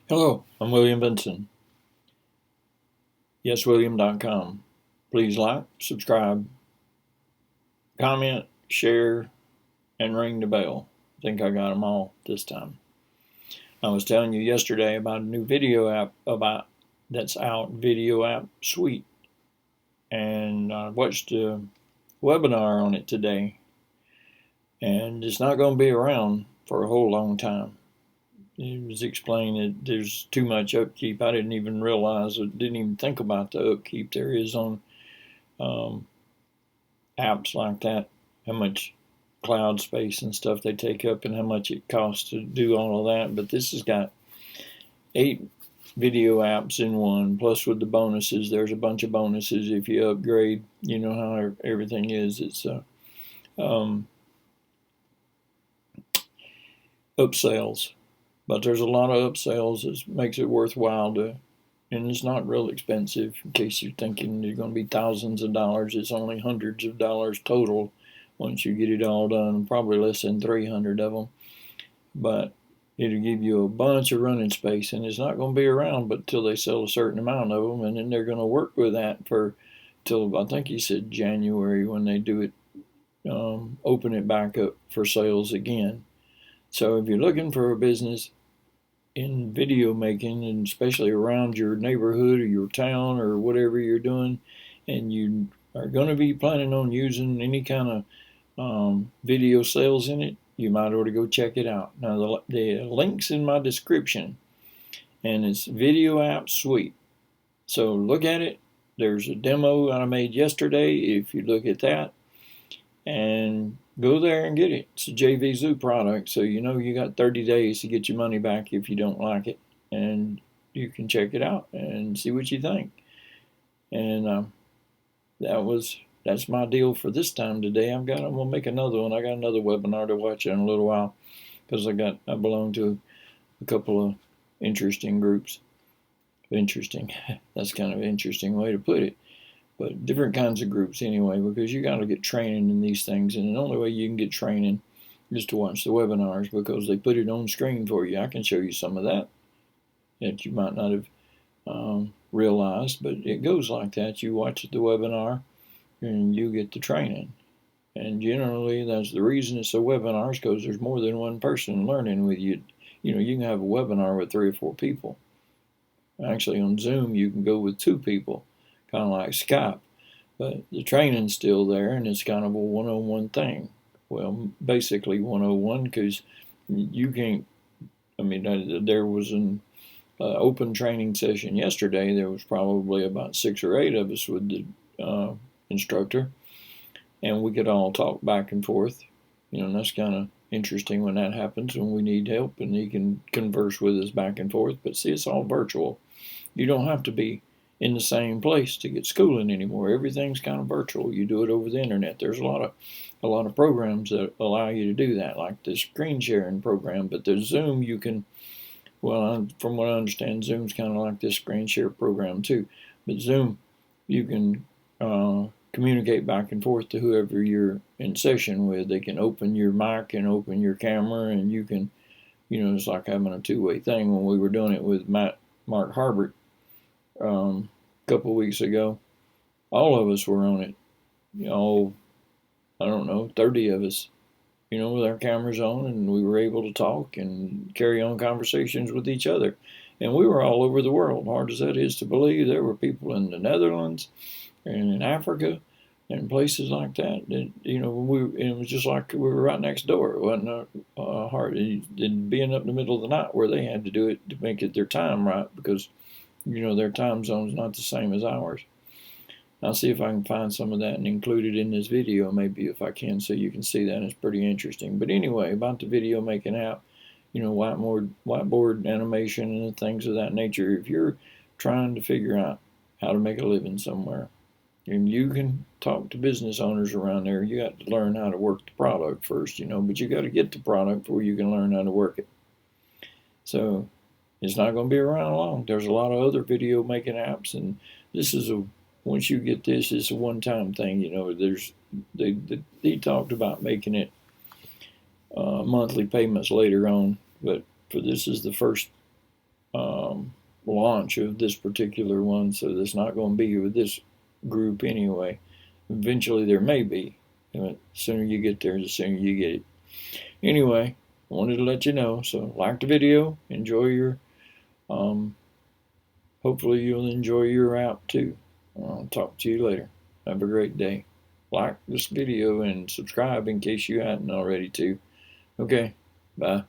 Hello, I'm William Vinson. YesWilliam.com. Please like, subscribe, comment, share, and ring the bell. I think I got them all this time. I was telling you yesterday about a new video app that's out, Video App Suite, and I watched a webinar on it today, and it's not going to be around for a whole long time. It was explaining that there's too much upkeep. I didn't even realize, or didn't even think about the upkeep there is on um, apps like that, how much cloud space and stuff they take up and how much it costs to do all of that. But this has got 8 video apps in one, plus with the bonuses. There's a bunch of bonuses if you upgrade. You know how everything is. It's um, upsells. But there's a lot of upsells that makes it worthwhile to, and it's not real expensive. In case you're thinking you're going to be thousands of dollars, it's only hundreds of dollars total once you get it all done. Probably less than 300 of them, but it'll give you a bunch of running space, and it's not going to be around but till they sell a certain amount of them, and then they're going to work with that for till I think he said January when they do it, open it back up for sales again. So if you're looking for a business in video making, and especially around your neighborhood or your town or whatever you're doing, and you are going to be planning on using any kind of video sales in it, you might ought to go check it out. Now, the link's in my description, and it's Video App Suite. So look at it. There's a demo I made yesterday. If you look at that, and go there and get it. It's a JVZoo product, so you know you got 30 days to get your money back if you don't like it, and you can check it out and see what you think. And that's my deal for this time today. I'm gonna make another one. I got another webinar to watch in a little while because I belong to a couple of interesting groups. Interesting. That's kind of an interesting way to put it. But different kinds of groups anyway, because you got to get training in these things, and the only way you can get training is to watch the webinars because they put it on screen for you. I can show you some of that you might not have realized, but it goes like that. You watch the webinar and you get the training. And generally, that's the reason it's a webinar, is because there's more than one person learning with you. You know, you can have a webinar with 3 or 4 people. Actually, on Zoom, you can go with 2 people, kind of like Skype, but the training's still there, and it's kind of a one-on-one thing. Well, basically 101, because you can't. I mean, there was an open training session yesterday. There was probably about 6 or 8 of us with the instructor, and we could all talk back and forth. You know, and that's kind of interesting when that happens, when we need help, and he can converse with us back and forth. But see, it's all virtual. You don't have to be in the same place to get schooling anymore. Everything's kind of virtual. You do it over the internet. There's a lot of programs that allow you to do that, like the screen sharing program. But the Zoom, you can, well, from what I understand, Zoom's kind of like this screen share program too. But Zoom, you can communicate back and forth to whoever you're in session with. They can open your mic and open your camera, and you can, you know, it's like having a two-way thing. When we were doing it with Mark Harbert a couple of weeks ago, all of us were on it. You know, I don't know, 30 of us, you know, with our cameras on, and we were able to talk and carry on conversations with each other. And we were all over the world. Hard as that is to believe, there were people in the Netherlands and in Africa and places like that. And, you know, it was just like we were right next door. It wasn't hard. And being up in the middle of the night where they had to do it to make it their time right, because, you know, their time zone's not the same as ours. I'll see if I can find some of that and include it in this video, maybe, if I can, so you can see that. It's pretty interesting. But anyway, about the video making app, you know, whiteboard animation and things of that nature. If you're trying to figure out how to make a living somewhere, and you can talk to business owners around there, you got to learn how to work the product first, you know, but you got to get the product before you can learn how to work it. So it's not going to be around long. There's a lot of other video making apps, and this is once you get this, it's a one-time thing. You know, he talked about making it monthly payments later on, but for this is the first launch of this particular one, so there's not going to be with this group anyway. Eventually there may be. The sooner you get there, the sooner you get it. Anyway, I wanted to let you know. So like the video, enjoy your, hopefully you'll enjoy your app too. I'll talk to you later. Have a great day. Like this video and subscribe in case you hadn't already too. Okay, bye.